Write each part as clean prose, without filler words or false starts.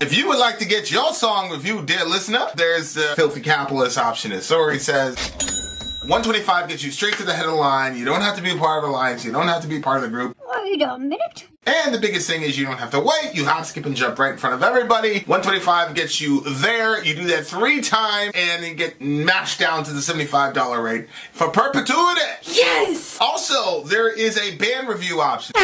If you would like to get your song reviewed, dear listener, there's the filthy capitalist option, as Sori says. 125 gets you straight to the head of the line. You don't have to be a part of the alliance. You don't have to be part of the group. Wait a minute. And the biggest thing is you don't have to wait. You hop, skip, and jump right in front of everybody. 125 gets you there. You do that 3 times, and you get mashed down to the $75 rate for perpetuity. Yes! Also, there is a band review option.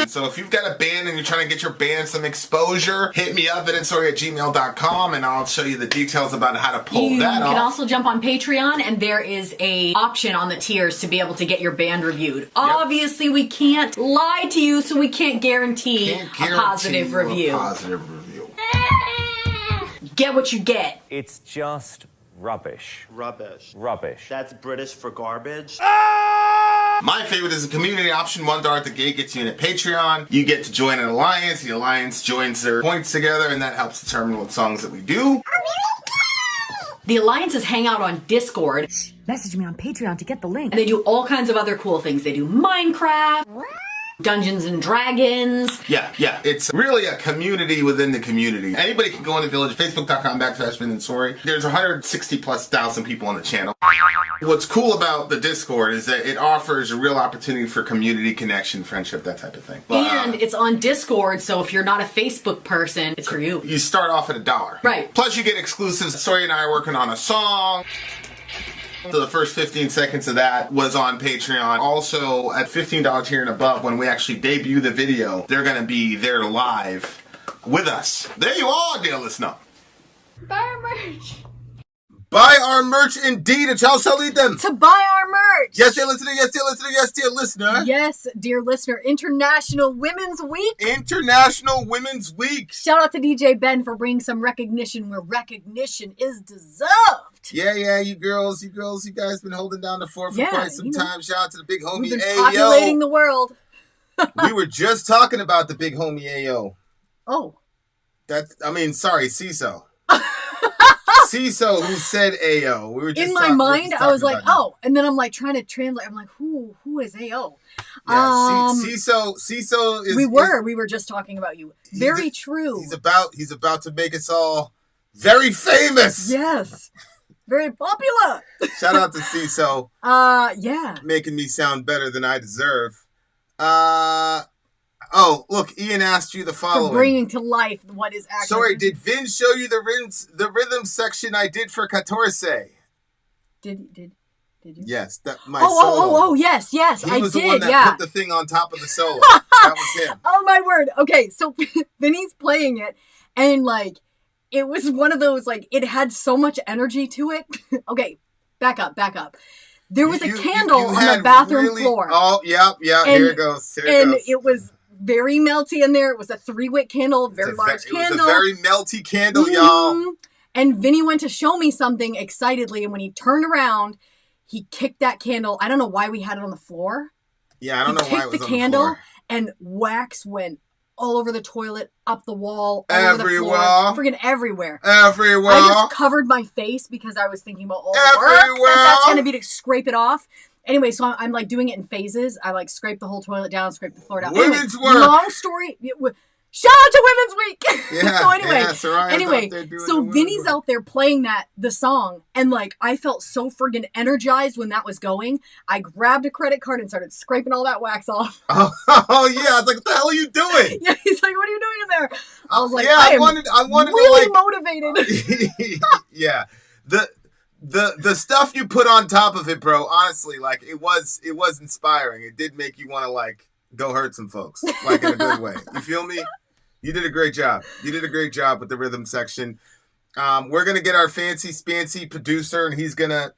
So if you've got a band and you're trying to get your band some exposure, hit me up at insori@gmail.com, and I'll show you the details about how to pull that off. You can also jump on Patreon, and there is a option on the tiers to be able to get your band reviewed. Yep. Obviously, we can't lie to you, so we can't guarantee a positive review. Get what you get. It's just rubbish. Rubbish. Rubbish. That's British for garbage. My favorite is the community option. $1 at the gate gets you in at Patreon. You get to join an alliance. The alliance joins their points together, and that helps determine what songs that we do. The alliances hang out on Discord. Message me on Patreon to get the link. They do all kinds of other cool things. They do Minecraft, Dungeons and Dragons. Yeah. It's really a community within the community. Anybody can go in the village, facebook.com/VillageXchange. There's 160,000+ people on the channel. What's cool about the Discord is that it offers a real opportunity for community connection, friendship, that type of thing. And it's on Discord, so if you're not a Facebook person, it's for you. You start off at $1. Right. Plus you get exclusives. Sori and I are working on a song. So the first 15 seconds of that was on Patreon. Also, at $15 here and above, when we actually debut the video, they're going to be there live with us. There you are, dear listener. Buy our merch. Buy our merch indeed. And shall lead them. To buy our merch. Yes, dear listener. Yes, dear listener. Yes, dear listener. Yes, dear listener. International Women's Week. International Women's Week. Shout out to DJ Ben for bringing some recognition where recognition is deserved. Yeah, you girls, you guys been holding down the fort for quite some time. Shout out to the big homie We've been Ayo. populating the world. We were just talking about the big homie Ayo. Oh. Sorry, CISO. CISO who said Ayo. We were just in my mind, I was like, oh, and then I'm like trying to translate. I'm like, who is Ayo? Yeah, CISO is. We were just talking about you. Very true. He's about to make us all very famous. Yes. Very popular. Shout out to CISO. Yeah. Making me sound better than I deserve. Look, Ian asked you the following. For bringing to life what is actually... Sorry, did Vin show you the rhythm section I did for 14? Did you? Yes, my solo. Yes, he I was did, the one that put the thing on top of the solo. That was him. Oh, my word. Okay, so Vinny's playing it, and, like, it was one of those, like, it had so much energy to it. Okay, back up. There was a candle on the bathroom floor. Oh, yeah, here it goes. It was very melty in there. It was a 3-wick candle, very large candle. It was a very melty candle, y'all. And Vinny went to show me something excitedly, and when he turned around, he kicked that candle. I don't know why we had it on the floor. Yeah, I don't know why it was on the floor. He kicked the candle, and wax went all over the toilet, up the wall, everywhere. Freaking everywhere. Everywhere. I just covered my face because I was thinking about all the work that's going to be to scrape it off. Anyway, so I'm like doing it in phases. I like scrape the whole toilet down, scrape the floor down. Women's work. Long story. Shout out to Women's Week. Yeah, so Vinny's out there playing the song, and like I felt so friggin' energized when that was going. I grabbed a credit card and started scraping all that wax off. Oh yeah, I was like, what the hell are you doing? Yeah, he's like, what are you doing in there? I was like, yeah, I wanted really to, motivated. Yeah, the stuff you put on top of it, bro. Honestly, like it was inspiring. It did make you want to like go hurt some folks, like in a good way. You feel me? You did a great job. You did a great job with the rhythm section. We're going to get our fancy spancy producer, and he's going to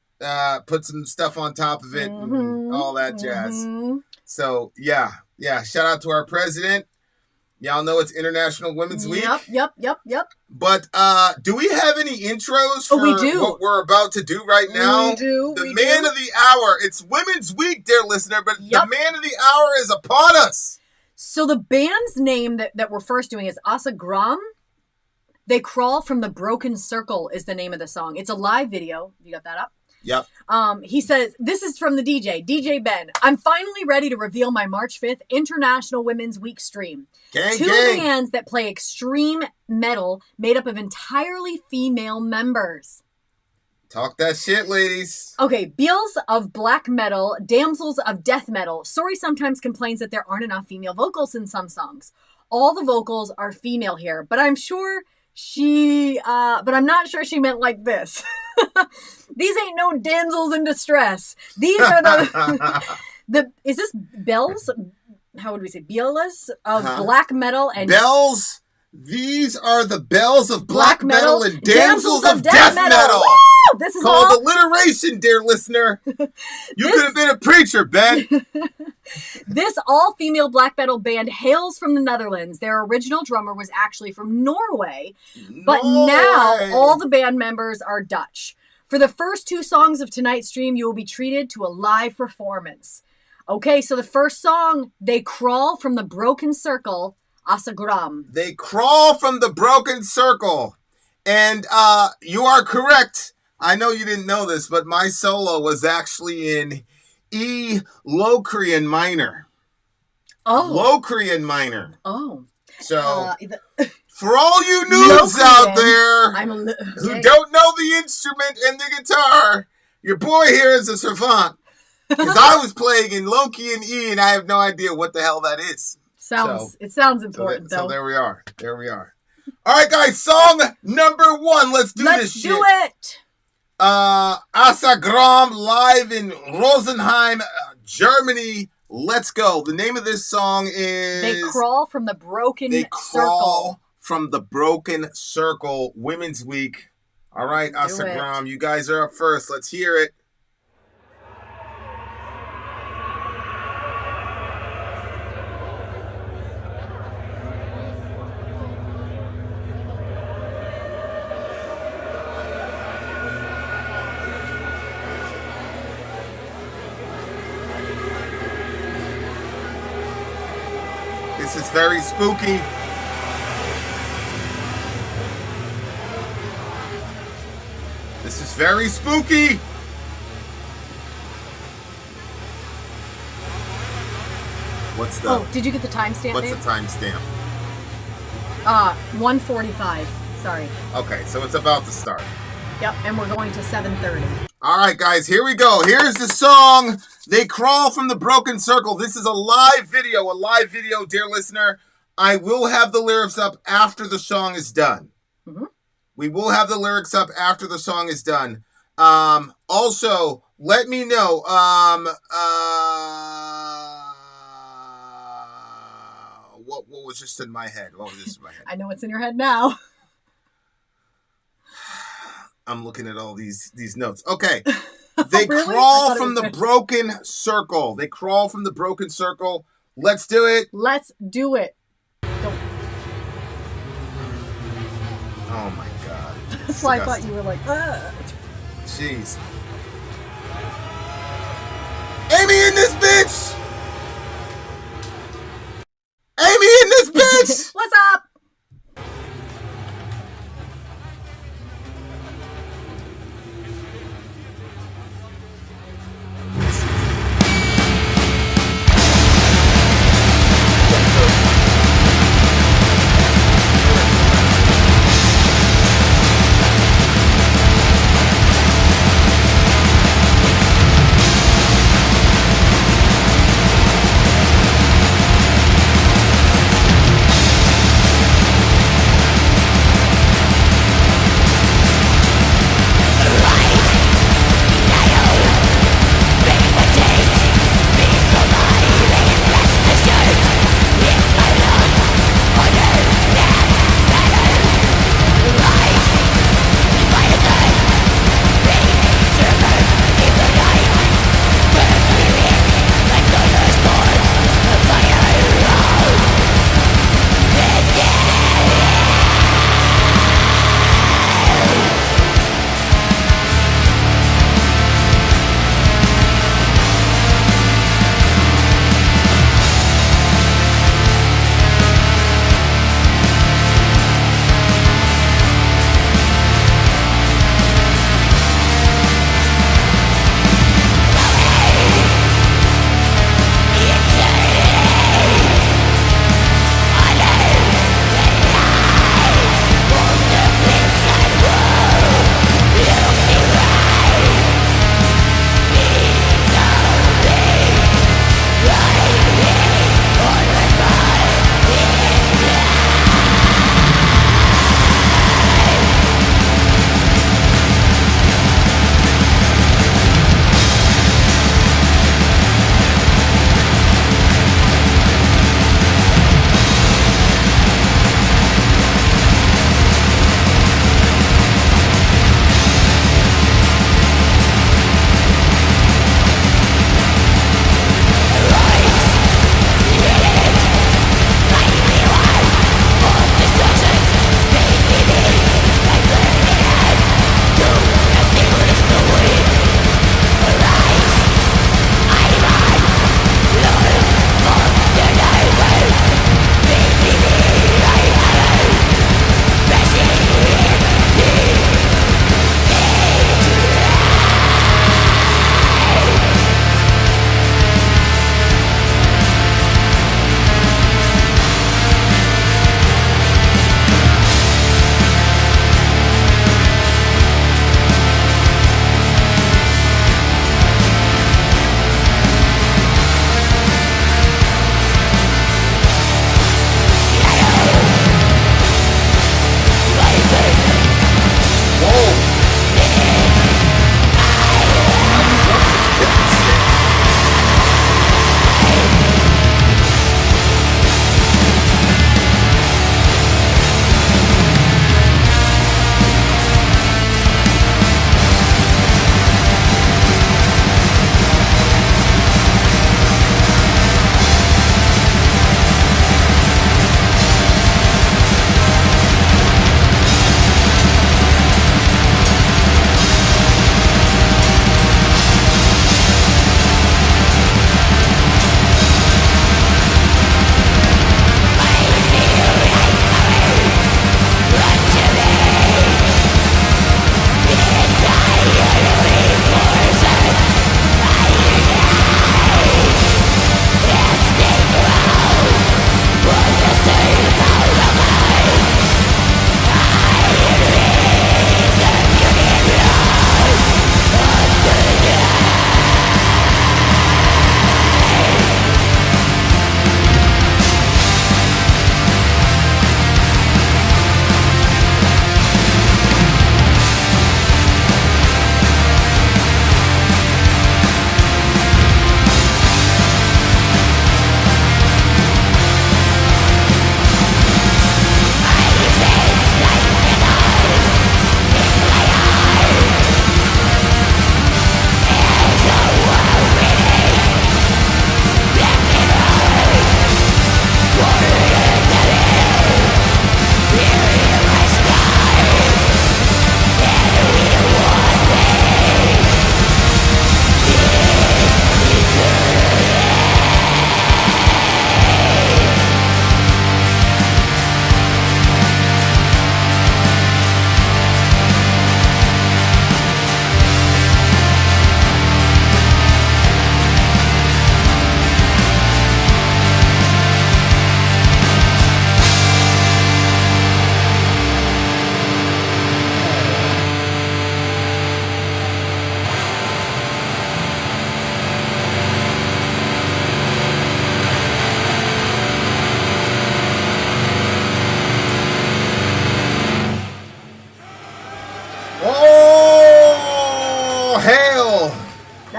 put some stuff on top of it and all that jazz. So, yeah. Shout out to our president. Y'all know it's International Women's Week. Yep. But do we have any intros for what we're about to do right now? We do. The man of the hour. It's Women's Week, dear listener, but the man of the hour is upon us. So the band's name that we're first doing is Asagraum. They Crawl from the Broken Circle is the name of the song. It's a live video. You got that up? Yep. He says, this is from the DJ Ben. I'm finally ready to reveal my March 5th International Women's Week stream. Gang, Two gang. bands that play extreme metal made up of entirely female members. Talk that shit, ladies. Okay, Beals of black metal, damsels of death metal. Sori sometimes complains that there aren't enough female vocals in some songs. All the vocals are female here, but I'm not sure she meant like this. These ain't no damsels in distress. These are is this bells? How would we say? Beals of black metal and bells. These are the bells of black metal and damsels of death metal. Woo! This is called all alliteration, dear listener. You could have been a preacher, Ben. This all-female black metal band hails from the Netherlands. Their original drummer was actually from Norway, but now all the band members are Dutch. For the first 2 songs of tonight's stream, you will be treated to a live performance. Okay, so the first song, They Crawl from the Broken Circle, Asagraum. They crawl from the broken circle. And you are correct. I know you didn't know this, but my solo was actually in E Locrian minor. Oh. Locrian minor. Oh. So, for all you noobs out there who don't know the instrument and the guitar, your boy here is a savant. Because I was playing in Locrian E and I have no idea what the hell that is. It sounds important, though. So there we are. There we are. All right, guys. Song number 1. Let's do this shit. Let's do it. Asagraum live in Rosenheim, Germany. Let's go. The name of this song is They Crawl from the Broken Circle. They Crawl from the Broken Circle. Women's Week. All right, Asagraum. You guys are up first. Let's hear it. This is very spooky. This is very spooky. What's the... Oh, did you get the timestamp? What's the timestamp? 1:45. Sorry. Okay, so it's about to start. Yep, and we're going to 7:30. All right, guys, here we go. Here's the song, They Crawl from the Broken Circle. This is a live video, dear listener. I will have the lyrics up after the song is done. Mm-hmm. We will have the lyrics up after the song is done. Also, let me know. What was just in my head? I know what's in your head now. I'm looking at all these notes. Okay. They crawl from the broken circle. They crawl from the broken circle. Let's do it. Let's do it. Don't. Oh my God. That's why I thought you were like, ugh. Jeez. Amy in this bitch! Amy in this bitch! What's up?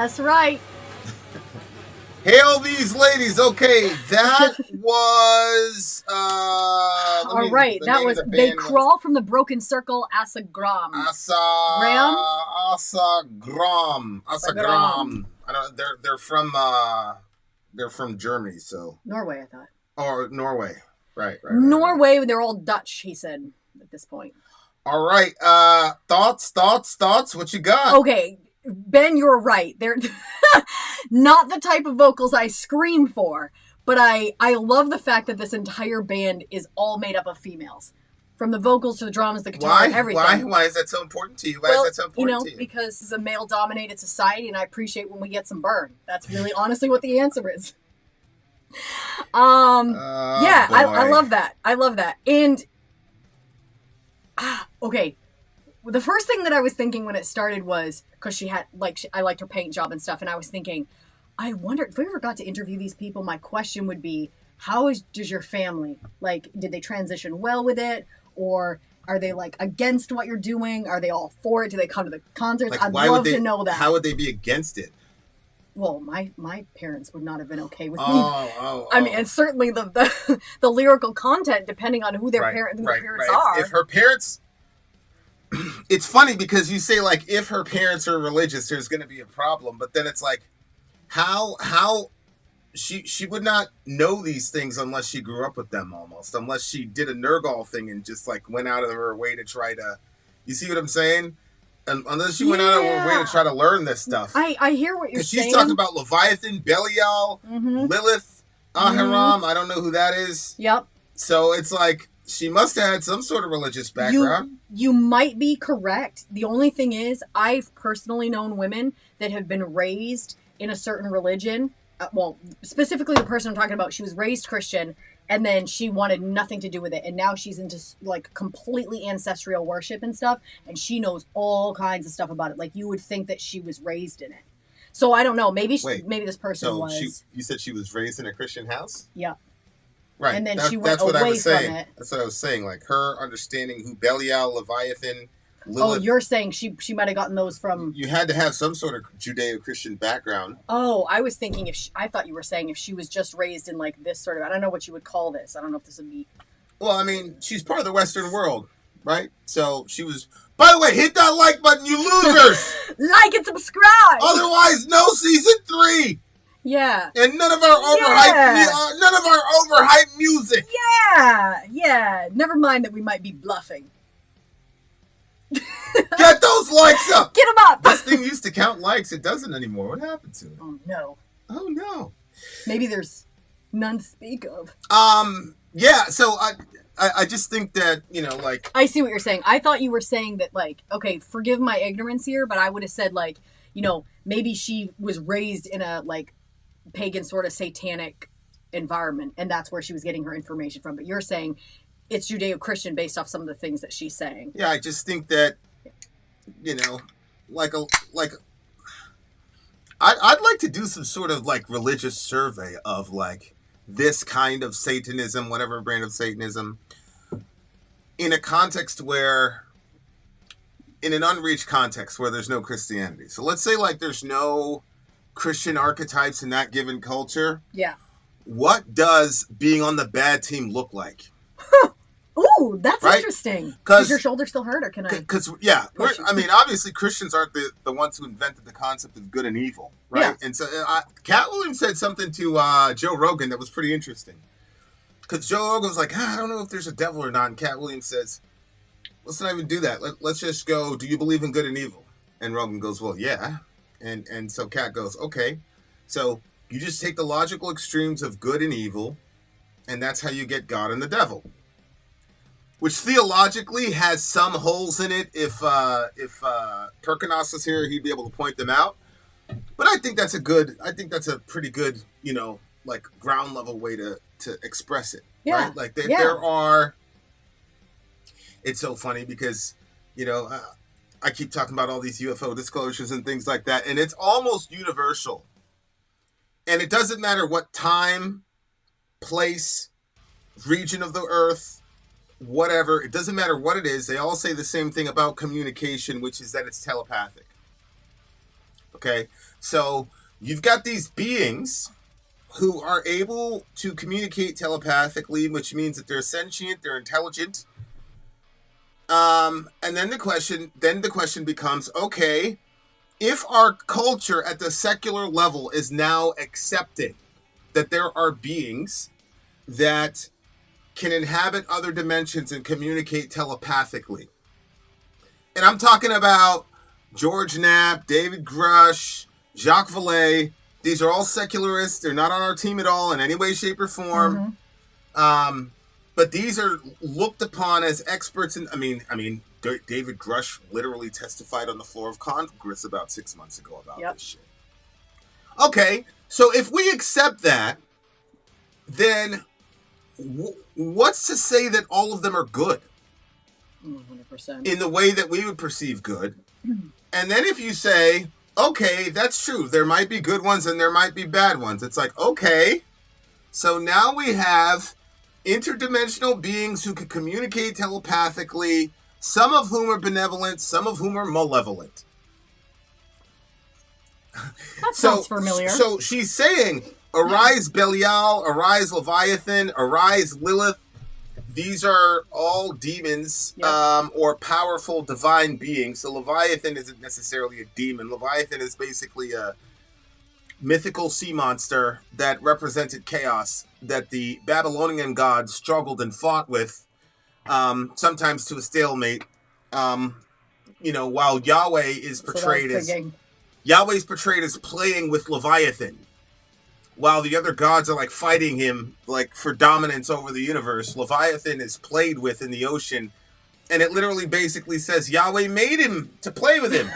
That's right. Hail these ladies. Okay, that was All right, that was They Crawl from the Broken Circle, Asagraum. Asagraum. I don't. They're from Germany, so Norway, I thought. Or Norway. Right. Norway, they're all Dutch, he said at this point. All right. Thoughts. What you got? Okay, Ben, you're right. They're not the type of vocals I scream for, but I love the fact that this entire band is all made up of females. From the vocals to the drums, the guitar, and everything. Why is that so important to you? Why is that so important to you? Because it's a male-dominated society, and I appreciate when we get some burn. That's really honestly what the answer is. I love that. And okay, the first thing that I was thinking when it started was because she had I liked her paint job and stuff, and I was thinking, I wonder if we ever got to interview these people. My question would be, does your family did they transition well with it, or are they against what you're doing? Are they all for it? Do they come to the concerts? I'd love to know that. How would they be against it? Well, my parents would not have been okay with me. I mean, and certainly the lyrical content, depending on who their parents are. If her parents, it's funny because you say if her parents are religious, there's going to be a problem. But then it's how she would not know these things unless she grew up with them, almost, unless she did a Nergal thing and just went out of her way to try to. You see what I'm saying? And unless she went out of her way to try to learn this stuff. I hear what you're saying. She's talking about Leviathan, Belial, Lilith, Aharam. I don't know who that is. Yep. So it's she must have had some sort of religious background. You might be correct. The only thing is, I've personally known women that have been raised in a certain religion. Well, specifically the person I'm talking about, she was raised Christian, and then she wanted nothing to do with it, and now she's into completely ancestral worship and stuff, and she knows all kinds of stuff about it. You would think that she was raised in it. So I don't know. Maybe this person was. You said she was raised in a Christian house? Yeah. Right. And then she went away from it. That's what I was saying. Her understanding who Belial, Leviathan, Lilith. Oh, you're saying she might have gotten those from. You had to have some sort of Judeo-Christian background. Oh, I was thinking I thought you were saying if she was just raised in this sort of. I don't know what you would call this. I don't know if this would be. Well, I mean, she's part of the Western world, right? So she was. By the way, hit that like button, you losers! Like and subscribe. Otherwise, no season 3. Yeah. And none of our overhyped music. Yeah. Never mind that we might be bluffing. Get those likes up. Get them up. This thing used to count likes. It doesn't anymore. What happened to it? Oh no. Maybe there's none to speak of. Yeah. So I just think that I see what you're saying. I thought you were saying that okay, forgive my ignorance here, but I would have said maybe she was raised in a pagan sort of satanic environment, and that's where she was getting her information from. But you're saying it's Judeo-Christian based off some of the things that she's saying. Yeah, I just think that, I'd like to do some sort of religious survey of this kind of Satanism, whatever brand of Satanism, in a context where, in an unreached context where there's no Christianity. So let's say there's no Christian archetypes in that given culture. Yeah. What does being on the bad team look like? Ooh, that's interesting. Does your shoulder still hurt, or can I? Because obviously Christians aren't the ones who invented the concept of good and evil, right? Yeah. And so Cat Williams said something to Joe Rogan that was pretty interesting. Because Joe Rogan was I don't know if there's a devil or not, and Cat Williams says, let's not even do that. Let's just go, do you believe in good and evil? And Rogan goes, well, yeah. And so Cat goes, okay. So you just take the logical extremes of good and evil, and that's how you get God and the devil. Which theologically has some holes in it. If Perkinos was here, he'd be able to point them out. But I think that's a pretty good, ground level way to express it. Yeah. Right? There are. It's so funny because, I keep talking about all these UFO disclosures and things like that, and it's almost universal. And it doesn't matter what time, place, region of the earth, whatever, it doesn't matter what it is, they all say the same thing about communication, which is that it's telepathic. Okay, so you've got these beings who are able to communicate telepathically, which means that they're sentient, they're intelligent. And then the question becomes, okay, if our culture at the secular level is now accepting that there are beings that can inhabit other dimensions and communicate telepathically, and I'm talking about George Knapp, David Grush, Jacques Vallée. These are all secularists. They're not on our team at all in any way, shape, or form. But these are looked upon as experts in. I mean, David Grush literally testified on the floor of Congress about 6 months ago about this shit. Okay, so if we accept that, then what's to say that all of them are good? 100%. In the way that we would perceive good. And then if you say, okay, that's true, there might be good ones and there might be bad ones. It's like, okay, so now we have interdimensional beings who can communicate telepathically, some of whom are benevolent, some of whom are malevolent. That sounds familiar. So she's saying, arise Belial, arise Leviathan, arise Lilith. These are all demons, or powerful divine beings. So Leviathan isn't necessarily a demon. Leviathan is basically a mythical sea monster that represented chaos that the Babylonian gods struggled and fought with, sometimes to a stalemate. While Yahweh is portrayed Yahweh's portrayed as playing with Leviathan, while the other gods are like fighting him like for dominance over the universe. Leviathan is played with in the ocean, and it literally basically says Yahweh made him to play with him.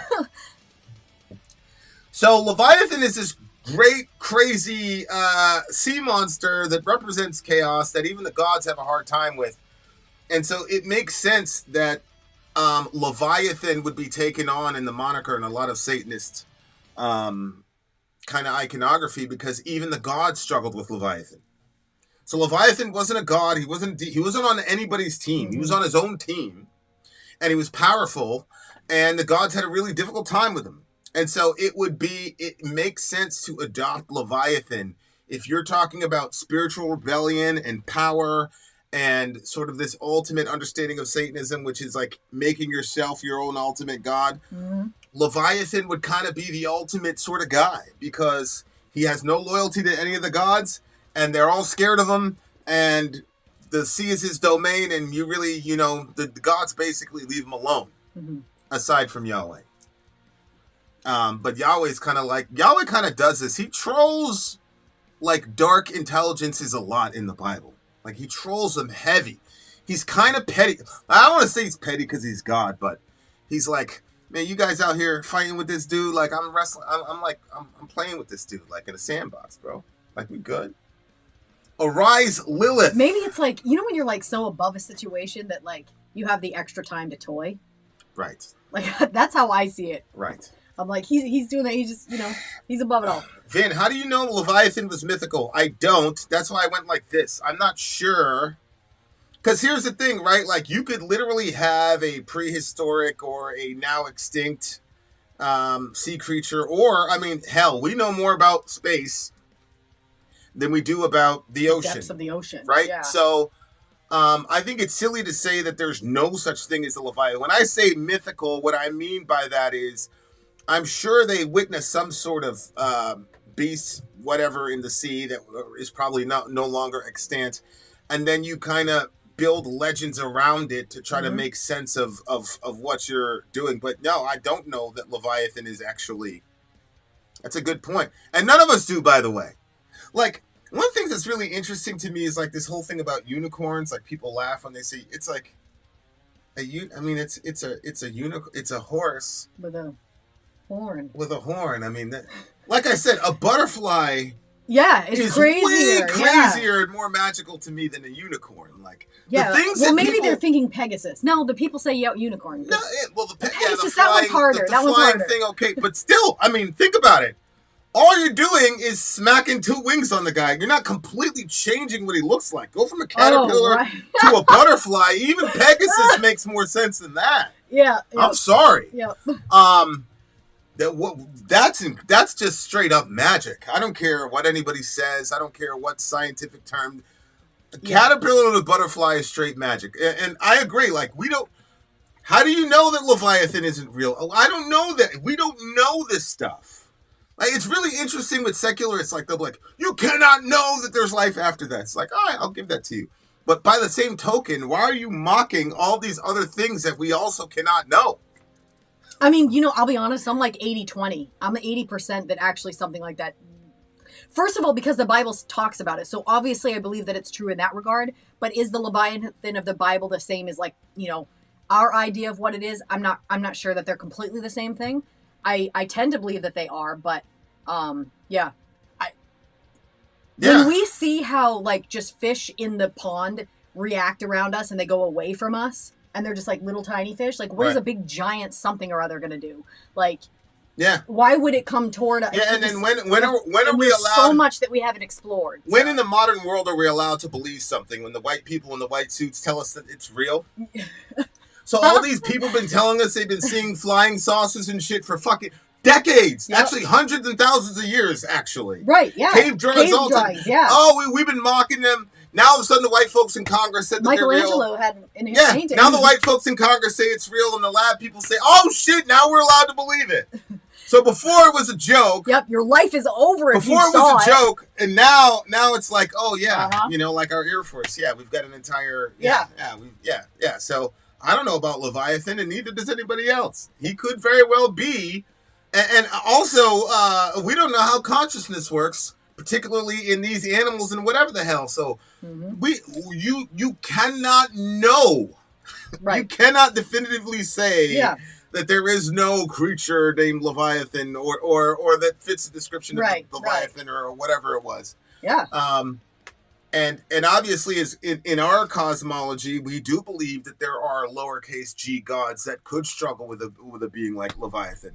So Leviathan is this great, crazy sea monster that represents chaos that even the gods have a hard time with. And so it makes sense that Leviathan would be taken on in the moniker in a lot of Satanist kind of iconography, because even the gods struggled with Leviathan. So Leviathan wasn't a god. He wasn't on anybody's team. He was on his own team, and he was powerful, and the gods had a really difficult time with him. And so it makes sense to adopt Leviathan if you're talking about spiritual rebellion and power and sort of this ultimate understanding of Satanism, which is like making yourself your own ultimate god. Leviathan would kind of be the ultimate sort of guy, because he has no loyalty to any of the gods, and they're all scared of him, and the sea is his domain, and you really, the gods basically leave him alone, aside from Yahweh. But Yahweh kind of does this. He trolls like dark intelligences a lot in the Bible. Like, he trolls them heavy. He's kind of petty. I don't want to say he's petty because he's God, but he's like, man, you guys out here fighting with this dude. Like, I'm wrestling. I'm playing with this dude, like in a sandbox, bro. Like, we good. Arise, Lilith. Maybe it's like, when you're like so above a situation that like you have the extra time to toy. Right. Like, that's how I see it. Right. I'm like, he's doing that. He just, he's above it all. Vin, how do you know Leviathan was mythical? I don't. That's why I went like this. I'm not sure. Because here's the thing, right? Like, you could literally have a prehistoric or a now extinct sea creature. Or, hell, we know more about space than we do about the ocean. Depths of the ocean. Right? Yeah. So, I think it's silly to say that there's no such thing as a Leviathan. When I say mythical, what I mean by that is, I'm sure they witnessed some sort of beast, whatever, in the sea that is probably no longer extant. And then you kind of build legends around it to try to make sense of what you're doing. But no, I don't know that Leviathan is actually... That's a good point. And none of us do, by the way. Like, one thing that's really interesting to me is like this whole thing about unicorns. Like, people laugh when they say, it's like... It's a horse... With a horn. Like I said, a butterfly. Yeah, it's crazier. Way crazier and more magical to me than a unicorn. Like, yeah. The things maybe they're thinking Pegasus. No, the people say unicorn. No, the Pegasus. That was harder. That was harder. Thing, okay, but still, think about it. All you're doing is smacking two wings on the guy. You're not completely changing what he looks like. Go from a caterpillar to a butterfly. Even Pegasus makes more sense than that. Yeah. I'm sorry. Yeah. That's just straight up magic. I don't care what anybody says. I don't care what scientific term. Caterpillar to butterfly is straight magic. And I agree. Like, we don't. How do you know that Leviathan isn't real? Oh, I don't know that. We don't know this stuff. Like, it's really interesting with secularists. Like, they'll be like, you cannot know that there's life after that. It's like, all right, I'll give that to you. But by the same token, why are you mocking all these other things that we also cannot know? I mean, I'll be honest, I'm like 80-20. I'm 80% that actually something like that. First of all, because the Bible talks about it. So obviously I believe that it's true in that regard. But is the Leviathan of the Bible the same as, like, our idea of what it is? I'm not sure that they're completely the same thing. I tend to believe that they are, but yeah. When we see how, like, just fish in the pond react around us and they go away from us, and they're just like little tiny fish, like, what is a big giant something or other going to do? Like, why would it come toward us? Yeah, and then when are we allowed? So much that we haven't explored. When in the modern world are we allowed to believe something? When the white people in the white suits tell us that it's real? So all these people been telling us they've been seeing flying saucers and shit for fucking decades. Yep. Actually, hundreds and thousands of years, actually. Right, yeah. Cave drawings, all the time. Yeah. Oh, we've been mocking them. Now all of a sudden the white folks in Congress said that they're real. Michelangelo had in his painting. Now the white folks in Congress say it's real, and the lab people say, oh shit, now we're allowed to believe it. So before it was a joke. Yep, your life is over if you saw it. Before it was a joke, and now it's like, oh yeah, like our Air Force. Yeah, we've got an entire yeah. So I don't know about Leviathan, and neither does anybody else. He could very well be, and also we don't know how consciousness works, particularly in these animals and whatever the hell. So you cannot know. Right. You cannot definitively say that there is no creature named Leviathan or that fits the description of Leviathan or whatever it was. Yeah. And obviously, as in our cosmology, we do believe that there are lowercase g gods that could struggle with a being like Leviathan.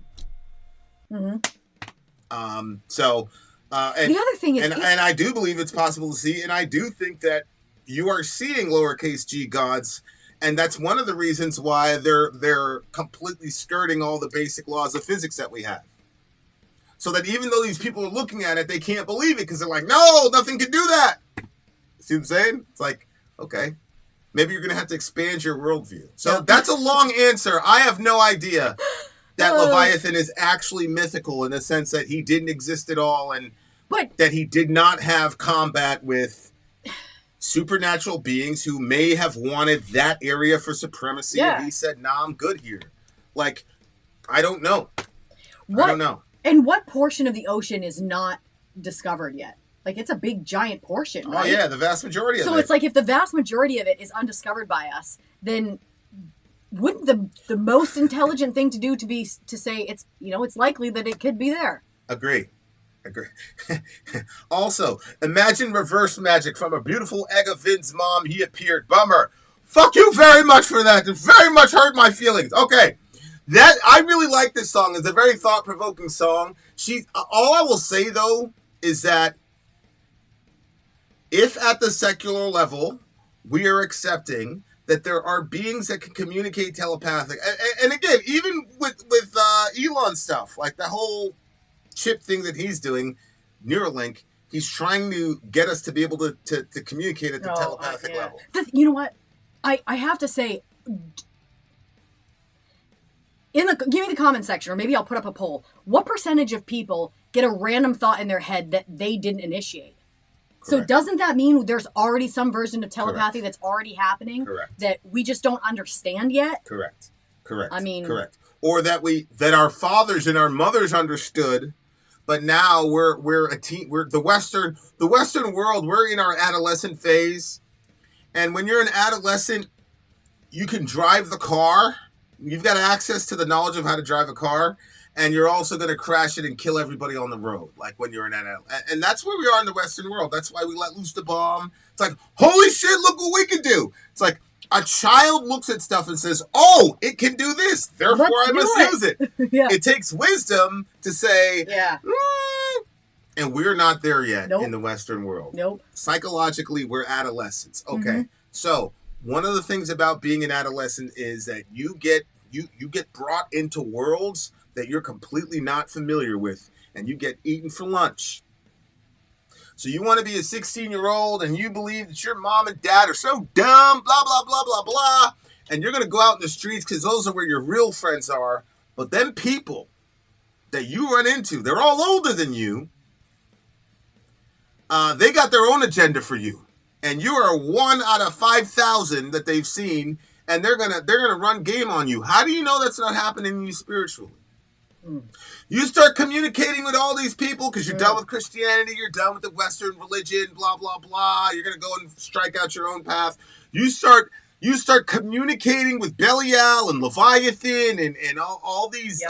Mm-hmm. So and the other thing is, and I do believe it's possible to see, and I do think that you are seeing lowercase g gods. And that's one of the reasons why they're completely skirting all the basic laws of physics that we have. So that even though these people are looking at it, they can't believe it because they're like, no, nothing can do that. See what I'm saying? It's like, okay, maybe you're going to have to expand your worldview. So that's a long answer. I have no idea that Leviathan is actually mythical in the sense that he didn't exist at all and that he did not have combat with supernatural beings who may have wanted that area for supremacy, and he said, nah, I'm good here. Like, I don't know. I don't know. And what portion of the ocean is not discovered yet? Like, it's a big, giant portion, right? Oh, yeah, the vast majority of it. So it's like, if the vast majority of it is undiscovered by us, then wouldn't the most intelligent thing to do to say it's, it's likely that it could be there? Agree. Also, imagine reverse magic from a beautiful egg of Vin's mom. He appeared. Bummer. Fuck you very much for that. It very much hurt my feelings. Okay. I really like this song. It's a very thought-provoking song. All I will say, though, is that if at the secular level we are accepting that there are beings that can communicate telepathic, and again, even with Elon stuff, like the whole chip thing that he's doing, Neuralink, he's trying to get us to be able to communicate at the telepathic level. You know what? I have to say, give me the comment section, or maybe I'll put up a poll. What percentage of people get a random thought in their head that they didn't initiate? Correct. So doesn't that mean there's already some version of telepathy that's already happening that we just don't understand yet? Correct. I mean, or that our fathers and our mothers understood. But now we're a teen. We're the Western world. We're in our adolescent phase, and when you're an adolescent, you can drive the car. You've got access to the knowledge of how to drive a car, and you're also going to crash it and kill everybody on the road. Like when you're an adolescent, and that's where we are in the Western world. That's why we let loose the bomb. It's like, holy shit! Look what we can do. It's like a child looks at stuff and says, oh, it can do this, therefore I must use it. It takes wisdom to say, and we're not there yet in the Western world. Psychologically, we're adolescents. Okay. So one of the things about being an adolescent is that you get you get brought into worlds that you're completely not familiar with, and you get eaten for lunch. So you want to be a 16-year-old and you believe that your mom and dad are so dumb, blah, blah, blah, blah, blah, and you're going to go out in the streets because those are where your real friends are. But them people that you run into, they're all older than you. They got their own agenda for you. And you are 1 out of 5,000 that they've seen, and they're gonna run game on you. How do you know that's not happening to you spiritually? You start communicating with all these people because you're done with Christianity, you're done with the Western religion, blah, blah, blah. You're going to go and strike out your own path. You start communicating with Belial and Leviathan and all these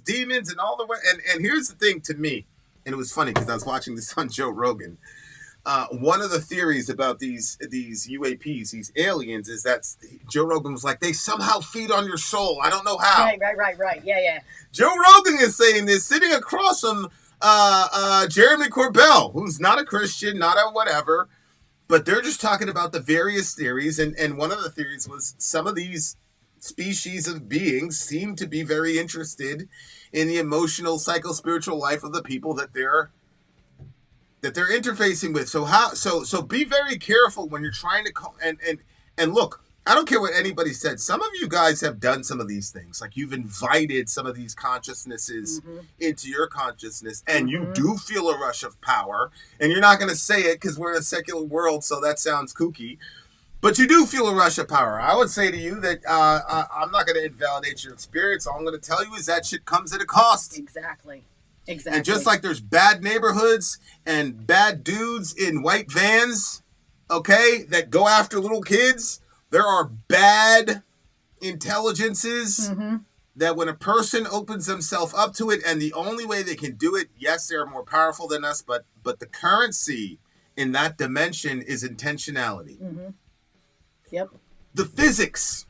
demons and all the way. And here's the thing to me, and it was funny because I was watching this on Joe Rogan. One of the theories about these UAPs, these aliens, is that Joe Rogan was like, they somehow feed on your soul. I don't know how. Right. Yeah. Joe Rogan is saying this, sitting across from Jeremy Corbell, who's not a Christian, not a whatever, but they're just talking about the various theories, and one of the theories was some of these species of beings seem to be very interested in the emotional, psycho-spiritual life of the people that they're interfacing with. So be very careful when you're trying to call, and look, I don't care what anybody said. Some of you guys have done some of these things. Like you've invited some of these consciousnesses into your consciousness, and you do feel a rush of power, and you're not going to say it because we're in a secular world, so that sounds kooky, but you do feel a rush of power. I would say to you that I'm not going to invalidate your experience. All I'm going to tell you is that shit comes at a cost. Exactly. And just like there's bad neighborhoods and bad dudes in white vans, okay, that go after little kids, there are bad intelligences that when a person opens themselves up to it, and the only way they can do it, yes, they're more powerful than us, but the currency in that dimension is intentionality. Yep. The physics.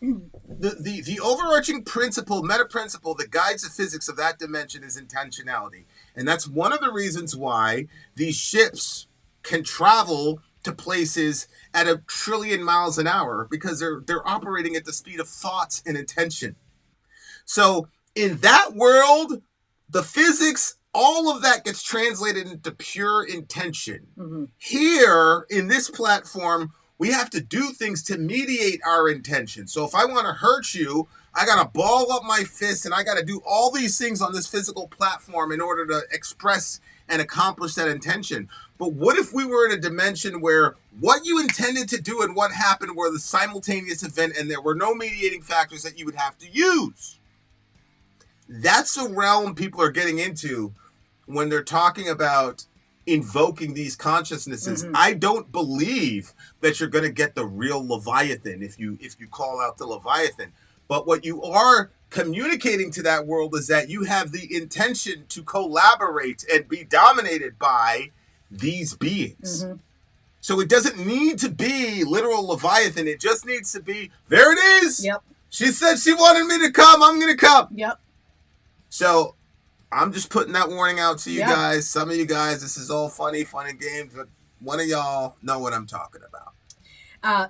The overarching principle, meta principle that guides the physics of that dimension is intentionality. And that's one of the reasons why these ships can travel to places at 1 trillion miles an hour, because they're operating at the speed of thoughts and intention. So in that world, the physics, all of that gets translated into pure intention. Here in this platform, we have to do things to mediate our intention. So if I want to hurt you, I got to ball up my fist and I got to do all these things on this physical platform in order to express and accomplish that intention. But what if we were in a dimension where what you intended to do and what happened were the simultaneous event, and there were no mediating factors that you would have to use? That's the realm people are getting into when they're talking about invoking these consciousnesses. I don't believe that you're going to get the real Leviathan if you call out the Leviathan. But what you are communicating to that world is that you have the intention to collaborate and be dominated by these beings. So it doesn't need to be literal Leviathan. It just needs to be, there it is. Yep. She said she wanted me to come. I'm going to come. Yep. So I'm just putting that warning out to you guys. Some of you guys, this is all funny and games, but one of y'all know what I'm talking about.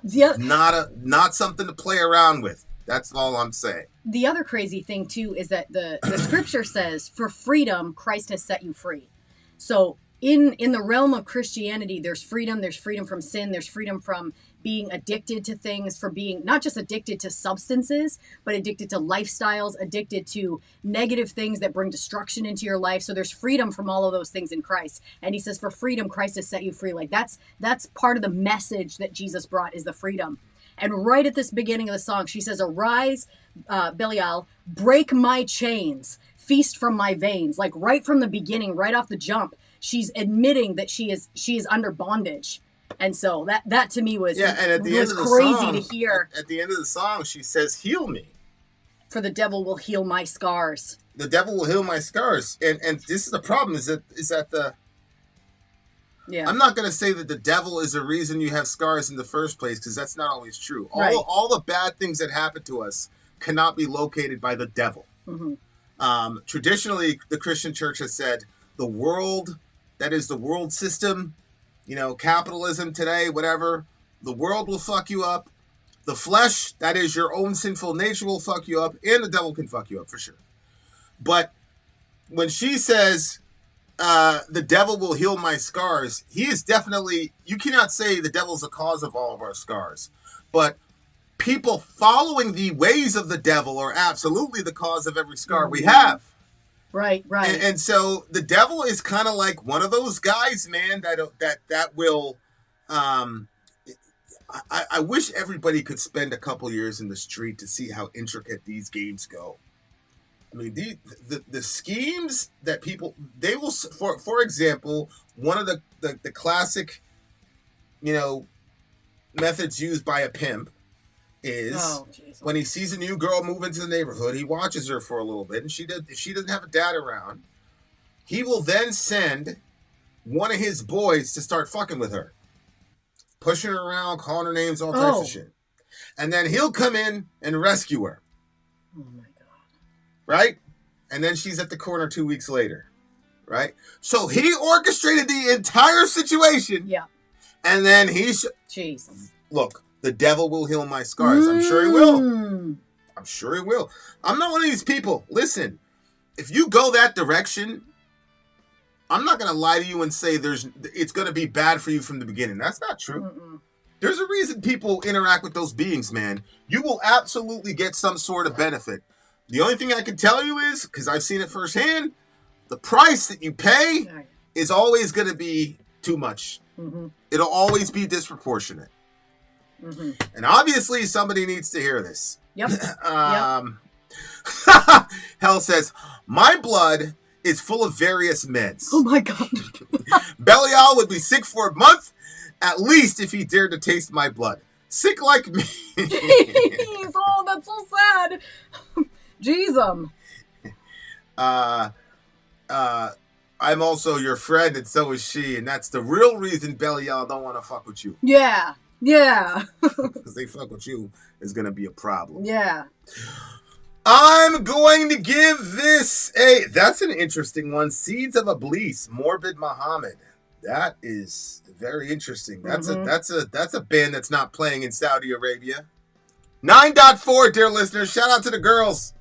Not something to play around with. That's all I'm saying. The other crazy thing, too, is that the scripture says, for freedom, Christ has set you free. So in the realm of Christianity, there's freedom from sin, there's freedom from being addicted to things, for being not just addicted to substances, but addicted to lifestyles, addicted to negative things that bring destruction into your life. So there's freedom from all of those things in Christ. And he says, for freedom, Christ has set you free. Like that's part of the message that Jesus brought, is the freedom. And right at this beginning of the song, she says, arise, Belial, break my chains, feast from my veins. Like right from the beginning, right off the jump, she's admitting that she is under bondage. And so that to me was, and at the end of the crazy song, to hear. At the end of the song, she says, heal me. For the devil will heal my scars. The devil will heal my scars. And this is the problem, is that the... Yeah. I'm not going to say that the devil is the reason you have scars in the first place, because that's not always true. All the bad things that happen to us cannot be located by the devil. Traditionally, the Christian church has said the world, that is the world system, capitalism today, whatever, the world will fuck you up. The flesh, that is your own sinful nature, will fuck you up, and the devil can fuck you up for sure. But when she says, the devil will heal my scars, he is definitely, you cannot say the devil's the cause of all of our scars. But people following the ways of the devil are absolutely the cause of every scar we have. Right. And so the devil is kind of like one of those guys, man, that will... I wish everybody could spend a couple years in the street to see how intricate these games go. I mean, the schemes that people, they will, for example, one of the classic, methods used by a pimp is when he sees a new girl move into the neighborhood, he watches her for a little bit, and if she doesn't have a dad around, he will then send one of his boys to start fucking with her. Pushing her around, calling her names, all types of shit. And then he'll come in and rescue her. Oh my God. Right? And then she's at the corner 2 weeks later. Right? So he orchestrated the entire situation. Yeah. And then Jesus. Look, the devil will heal my scars. I'm sure he will. I'm sure he will. I'm not one of these people. Listen, if you go that direction, I'm not going to lie to you and say it's going to be bad for you from the beginning. That's not true. Mm-mm. There's a reason people interact with those beings, man. You will absolutely get some sort of benefit. The only thing I can tell you is, because I've seen it firsthand, the price that you pay is always going to be too much. Mm-hmm. It'll always be disproportionate. Mm-hmm. And obviously somebody needs to hear this. Yep. Hell says, my blood is full of various meds. Oh my God. Belial would be sick for a month, at least if he dared to taste my blood. Sick like me. Jeez, oh, that's so sad. Jeez. I'm also your friend, and so is she, and that's the real reason Belial don't want to fuck with you. Yeah. Because they fuck with you is going to be a problem. Yeah. I'm going to give this that's an interesting one. Seeds of Iblis, Morbid Muhammad. That is very interesting. That's a band that's not playing in Saudi Arabia. 9.4, dear listeners. Shout out to the girls.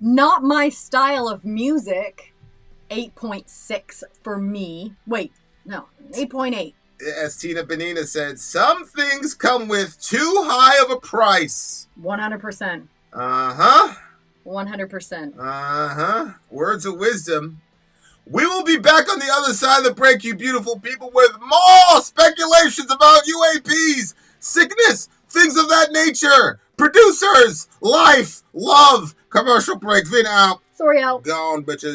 Not my style of music. 8.6 for me. Wait, no, 8.8. As Tina Benina said, some things come with too high of a price. 100%. 100%. Words of wisdom. We will be back on the other side of the break, you beautiful people, with more speculations about UAPs, sickness, things of that nature, producers, life, love. Commercial break. Vin out. Sorry out. Gone, bitches.